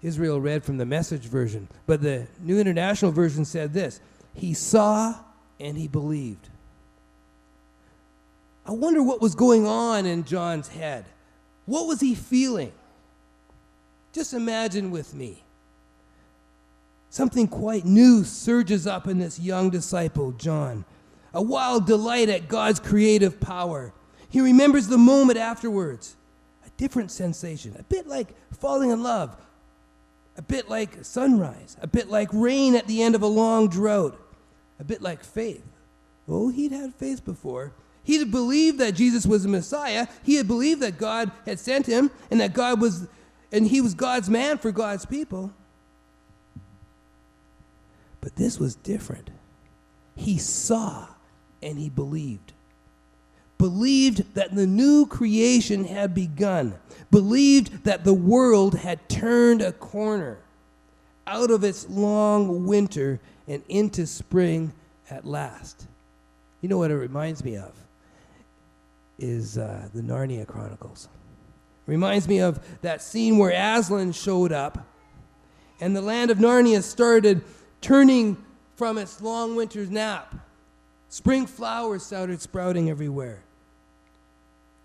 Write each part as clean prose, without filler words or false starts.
Israel read from the Message version, but the New International Version said this: he saw and he believed. I wonder what was going on in John's head. What was he feeling? Just imagine with me. Something quite new surges up in this young disciple, John. A wild delight at God's creative power. He remembers the moment afterwards. A different sensation, a bit like falling in love, a bit like sunrise, a bit like rain at the end of a long drought, a bit like faith. Oh, he'd had faith before. He had believed that Jesus was the Messiah. He had believed that God had sent him and that he was God's man for God's people. But this was different. He saw and he believed. Believed that the new creation had begun. Believed that the world had turned a corner out of its long winter and into spring at last. You know what it reminds me of? Is the Narnia Chronicles. Reminds me of that scene where Aslan showed up and the land of Narnia started turning from its long winter's nap. Spring flowers started sprouting everywhere.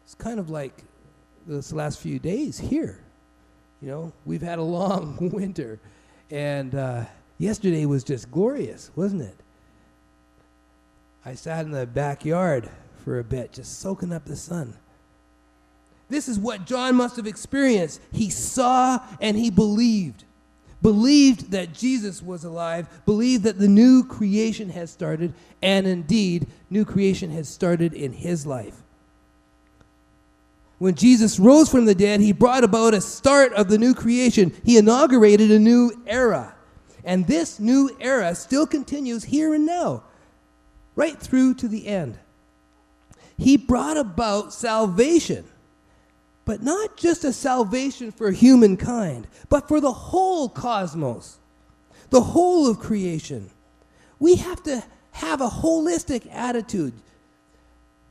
It's kind of like this last few days here. You know, we've had a long winter, and yesterday was just glorious, wasn't it? I sat in the backyard for a bit, just soaking up the sun. This is what John must have experienced. He saw and he believed. Believed that Jesus was alive, believed that the new creation has started, and indeed, new creation has started in his life. When Jesus rose from the dead, he brought about a start of the new creation. He inaugurated a new era. And this new era still continues here and now, right through to the end. He brought about salvation, but not just a salvation for humankind, but for the whole cosmos, the whole of creation. We have to have a holistic attitude.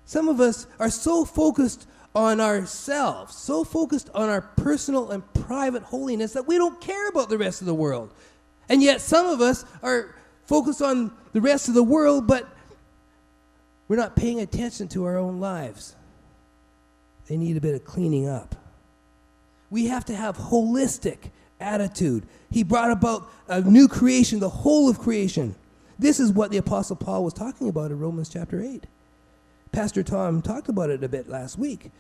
Some of us are so focused on ourselves, so focused on our personal and private holiness that we don't care about the rest of the world. And yet some of us are focused on the rest of the world, but we're not paying attention to our own lives. They need a bit of cleaning up. We have to have holistic attitude. He brought about a new creation, the whole of creation. This is what the Apostle Paul was talking about in Romans chapter 8. Pastor Tom talked about it a bit last week.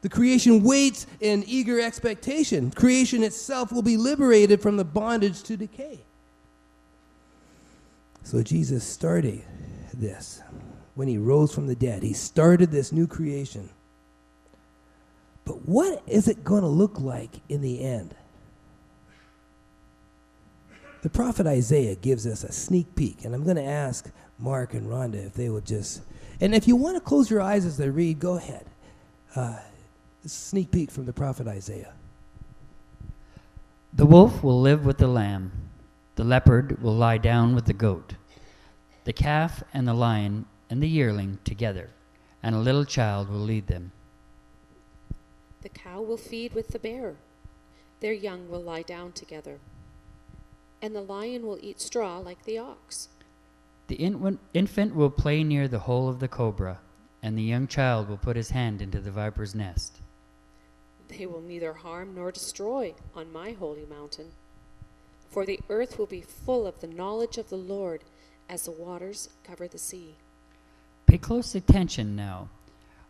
The creation waits in eager expectation. Creation itself will be liberated from the bondage to decay. So Jesus started this when he rose from the dead. He started this new creation. But what is it going to look like in the end? The prophet Isaiah gives us a sneak peek, and I'm going to ask Mark and Rhonda if they would just, and if you want to close your eyes as they read, go ahead. This is a sneak peek from the prophet Isaiah. The wolf will live with the lamb. The leopard will lie down with the goat. The calf and the lion and the yearling together, and a little child will lead them. The cow will feed with the bear. Their young will lie down together. And the lion will eat straw like the ox. The infant will play near the hole of the cobra, and the young child will put his hand into the viper's nest. They will neither harm nor destroy on my holy mountain. For the earth will be full of the knowledge of the Lord as the waters cover the sea. Pay close attention now.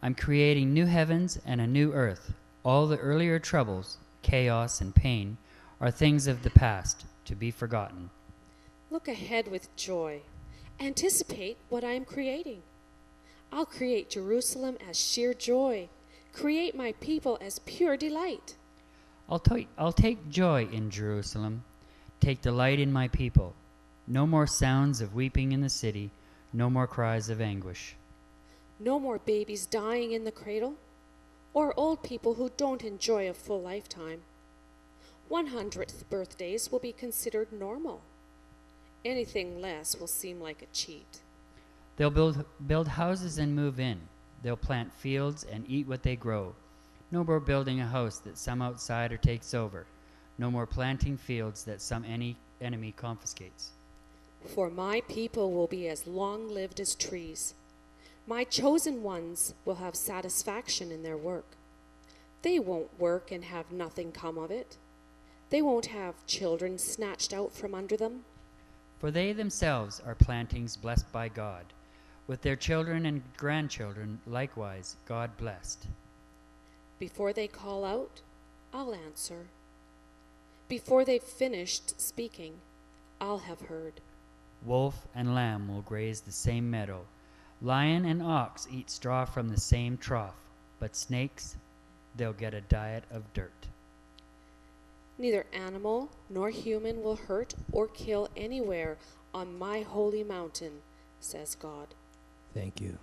I'm creating new heavens and a new earth. All the earlier troubles, chaos, and pain are things of the past, to be forgotten. Look ahead with joy. Anticipate what I am creating. I'll create Jerusalem as sheer joy. Create my people as pure delight. I'll take joy in Jerusalem. Take delight in my people. No more sounds of weeping in the city. No more cries of anguish. No more babies dying in the cradle, or old people who don't enjoy a full lifetime. 100th birthdays will be considered normal. Anything less will seem like a cheat. They'll build houses and move in. They'll plant fields and eat what they grow. No more building a house that some outsider takes over. No more planting fields that some enemy confiscates. For my people will be as long-lived as trees. My chosen ones will have satisfaction in their work. They won't work and have nothing come of it. They won't have children snatched out from under them. For they themselves are plantings blessed by God, with their children and grandchildren likewise God blessed. Before they call out, I'll answer. Before they've finished speaking, I'll have heard. Wolf and lamb will graze the same meadow. Lion and ox eat straw from the same trough, but snakes, they'll get a diet of dirt. Neither animal nor human will hurt or kill anywhere on my holy mountain, says God. Thank you.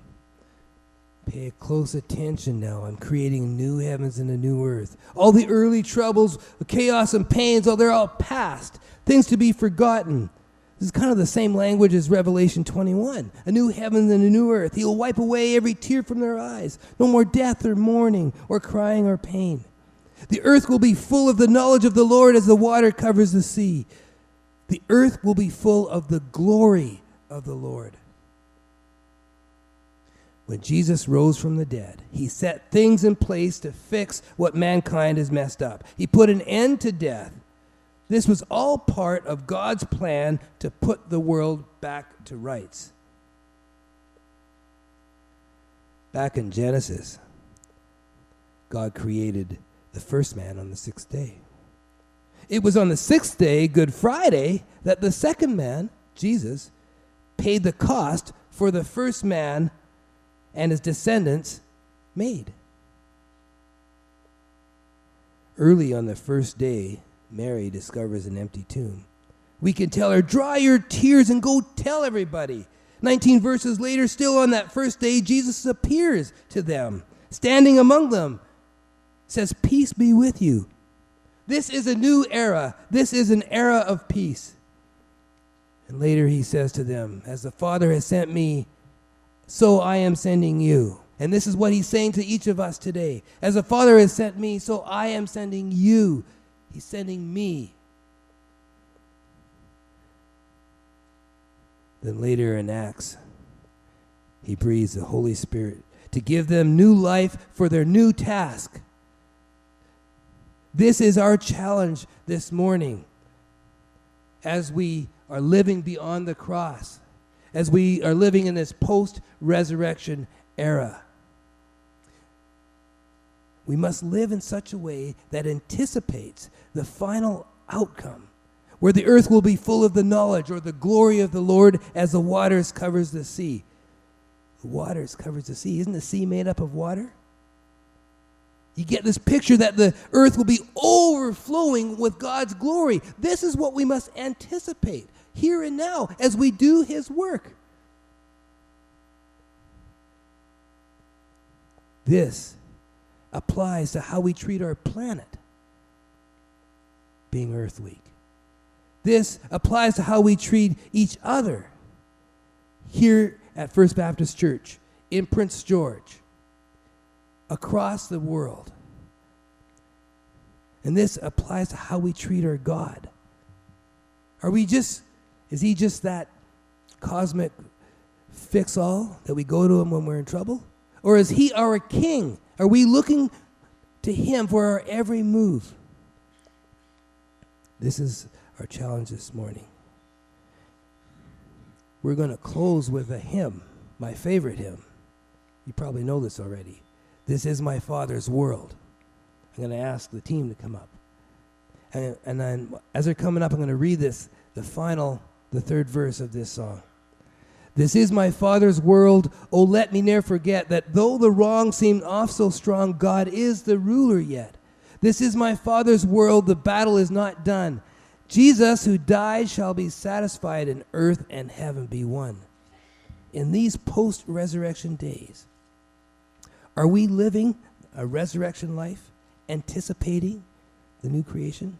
Pay close attention now. I'm creating new heavens and a new earth. All the early troubles, chaos and pains, they're all past. Things to be forgotten. This is kind of the same language as Revelation 21. A new heaven and a new earth. He'll wipe away every tear from their eyes. No more death or mourning or crying or pain. The earth will be full of the knowledge of the Lord as the water covers the sea. The earth will be full of the glory of the Lord. When Jesus rose from the dead, he set things in place to fix what mankind has messed up. He put an end to death. This was all part of God's plan to put the world back to rights. Back in Genesis, God created the first man on the sixth day. It was on the sixth day, Good Friday, that the second man, Jesus, paid the cost for the first man and his descendants made. Early on the first day, Mary discovers an empty tomb. We can tell her, dry your tears and go tell everybody. 19 verses later, still on that first day, Jesus appears to them, standing among them, says, peace be with you. This is a new era. This is an era of peace. And later he says to them, as the Father has sent me, so I am sending you. And this is what he's saying to each of us today. As the Father has sent me, so I am sending you. He's sending me. Then later in Acts, he breathes the Holy Spirit to give them new life for their new task. This is our challenge this morning as we are living beyond the cross, as we are living in this post-resurrection era. We must live in such a way that anticipates the final outcome, where the earth will be full of the knowledge or the glory of the Lord as the waters covers the sea. The waters covers the sea. Isn't the sea made up of water? You get this picture that the earth will be overflowing with God's glory. This is what we must anticipate here and now as we do his work. This applies to how we treat our planet, being Earth Week. This applies to how we treat each other here at First Baptist Church, in Prince George, across the world. And this applies to how we treat our God. Is he just that cosmic fix-all that we go to him when we're in trouble? Or is he our king? Are we looking to him for our every move? This is our challenge this morning. We're going to close with a hymn, my favorite hymn. You probably know this already. This is my Father's world. I'm going to ask the team to come up. And then as they're coming up, I'm going to read the third verse of this song. This is my Father's world, oh let me ne'er forget that though the wrong seemed oft so strong, God is the ruler yet. This is my Father's world, the battle is not done. Jesus who died shall be satisfied, and earth and heaven be one. In these post-resurrection days, are we living a resurrection life, anticipating the new creation?